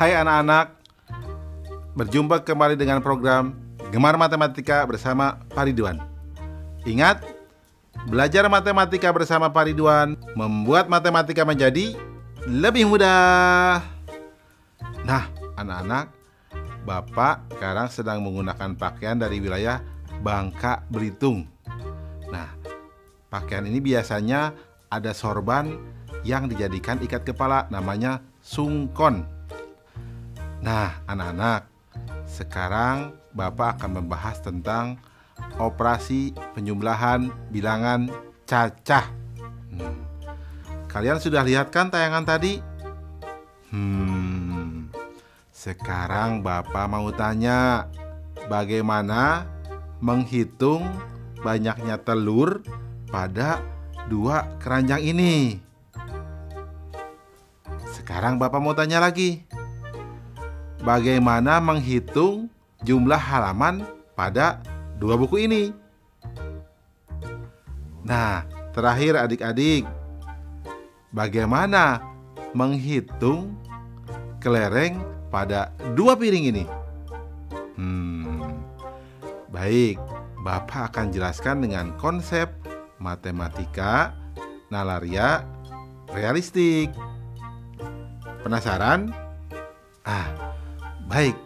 Hai anak-anak, berjumpa kembali dengan program Gemar Matematika bersama Pak Ridwan. Ingat, belajar matematika bersama Pak Ridwan membuat matematika menjadi lebih mudah. Nah, anak-anak, Bapak sekarang sedang menggunakan pakaian dari wilayah Bangka Belitung. Nah, pakaian ini biasanya ada sorban yang dijadikan ikat kepala, namanya sungkon. Nah, anak-anak, sekarang Bapak akan membahas tentang operasi penjumlahan bilangan cacah. Kalian sudah lihat kan tayangan tadi? Sekarang Bapak mau tanya, bagaimana menghitung banyaknya telur pada dua keranjang ini? Sekarang Bapak mau tanya lagi, bagaimana menghitung jumlah halaman pada dua buku ini? Nah, terakhir adik-adik, bagaimana menghitung kelereng pada dua piring ini? Baik, Bapak akan jelaskan dengan konsep matematika nalaria realistik. Penasaran? Baik,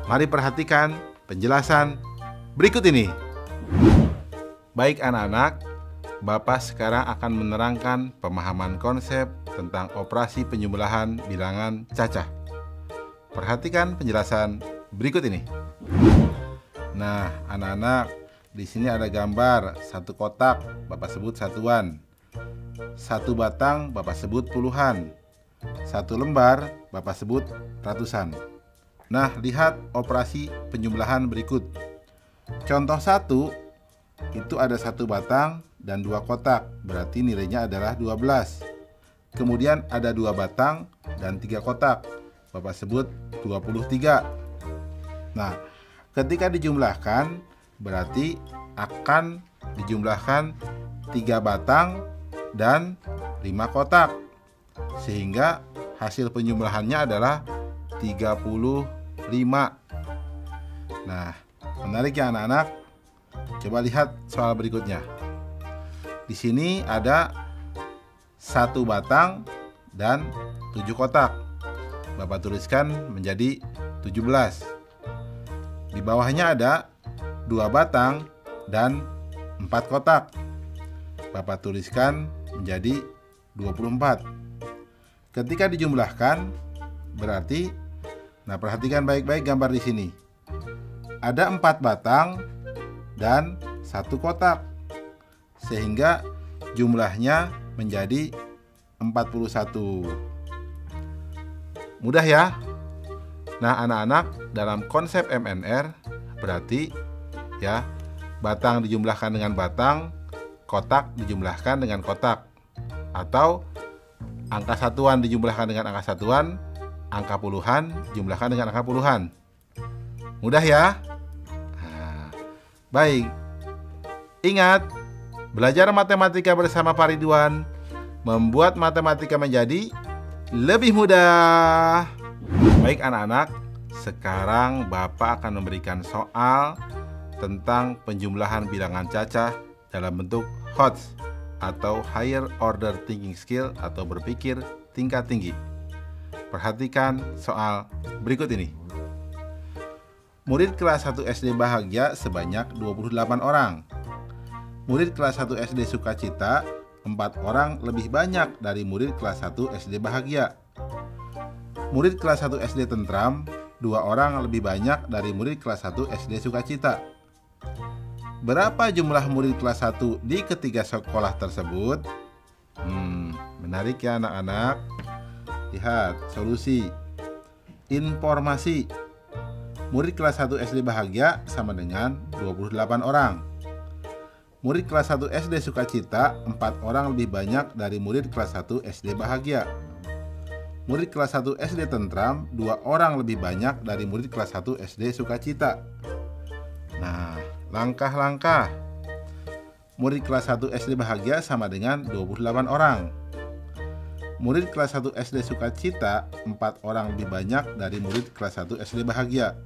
mari perhatikan penjelasan berikut ini. Baik anak-anak, Bapak sekarang akan menerangkan pemahaman konsep tentang operasi penjumlahan bilangan cacah. Perhatikan penjelasan berikut ini. Nah, anak-anak, di sini ada gambar satu kotak, Bapak sebut satuan. Satu batang, Bapak sebut puluhan. Satu lembar, Bapak sebut ratusan. Nah, lihat operasi penjumlahan berikut. Contoh 1, itu ada satu batang dan dua kotak, berarti nilainya adalah 12. Kemudian ada dua batang dan tiga kotak, Bapak sebut 23. Nah, ketika dijumlahkan, berarti akan dijumlahkan 3 batang dan 5 kotak, sehingga hasil penjumlahannya adalah 35. Nah, menarik ya anak-anak? Coba lihat soal berikutnya. Di sini ada satu batang dan 7 kotak. Bapak tuliskan menjadi 17. Di bawahnya ada 2 batang dan 4 kotak. Bapak tuliskan menjadi 24. Ketika dijumlahkan, berarti, nah perhatikan baik-baik gambar di sini. Ada 4 batang dan 1 kotak, sehingga jumlahnya menjadi 41. Mudah ya? Nah anak-anak, dalam konsep MNR berarti ya, batang dijumlahkan dengan batang, kotak dijumlahkan dengan kotak, atau angka satuan dijumlahkan dengan angka satuan, angka puluhan dijumlahkan dengan angka puluhan. Mudah ya? Nah, baik. Ingat, belajar matematika bersama Pak Ridwan membuat matematika menjadi lebih mudah. Baik anak-anak, sekarang Bapak akan memberikan soal tentang penjumlahan bilangan cacah dalam bentuk HOTS atau Higher Order Thinking Skill atau berpikir tingkat tinggi. Perhatikan soal berikut ini. Murid kelas 1 SD bahagia sebanyak 28 orang. Murid kelas 1 SD sukacita 4 orang lebih banyak dari murid kelas 1 SD bahagia. Murid kelas 1 SD tentram 2 orang lebih banyak dari murid kelas 1 SD sukacita. Berapa jumlah murid kelas 1 di ketiga sekolah tersebut? Menarik ya anak-anak. Lihat solusi. Informasi. Murid kelas 1 SD bahagia sama dengan 28 orang. Murid kelas 1 SD sukacita 4 orang lebih banyak dari murid kelas 1 SD bahagia. Murid kelas 1 SD tentram 2 orang lebih banyak dari murid kelas 1 SD sukacita. Nah, langkah-langkah. Murid kelas 1 SD bahagia sama dengan 28 orang. Murid kelas 1 SD sukacita 4 orang lebih banyak dari murid kelas 1 SD bahagia.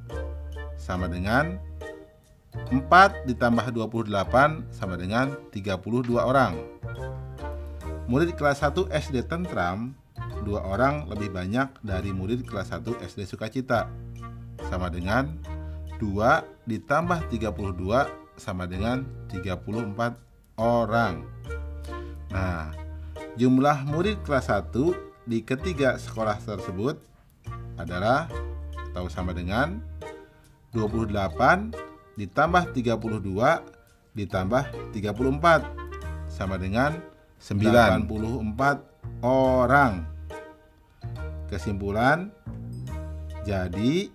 Sama dengan 4 ditambah 28 sama dengan 32 orang. Murid kelas 1 SD tentram 2 orang lebih banyak dari murid kelas 1 SD sukacita. Sama dengan 2 ditambah 32 sama dengan 34 orang. Nah, jumlah murid kelas 1 di ketiga sekolah tersebut adalah atau sama dengan 28 ditambah 32 ditambah 34 sama dengan 94 orang. Kesimpulan, jadi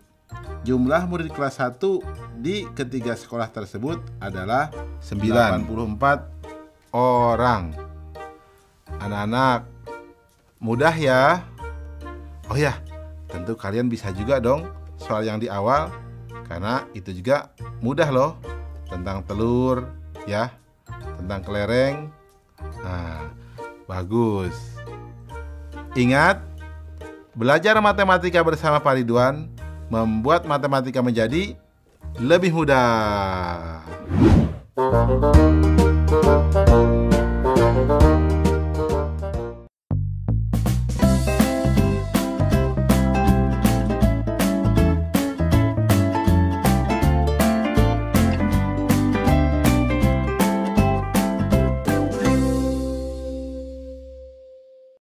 jumlah murid kelas 1 di ketiga sekolah tersebut adalah 94 orang. Anak-anak, mudah ya? Oh ya, tentu kalian bisa juga dong soal yang di awal, karena itu juga mudah loh. Tentang telur, ya, tentang kelereng. Nah, bagus. Ingat, belajar matematika bersama Pak Ridwan membuat matematika menjadi lebih mudah.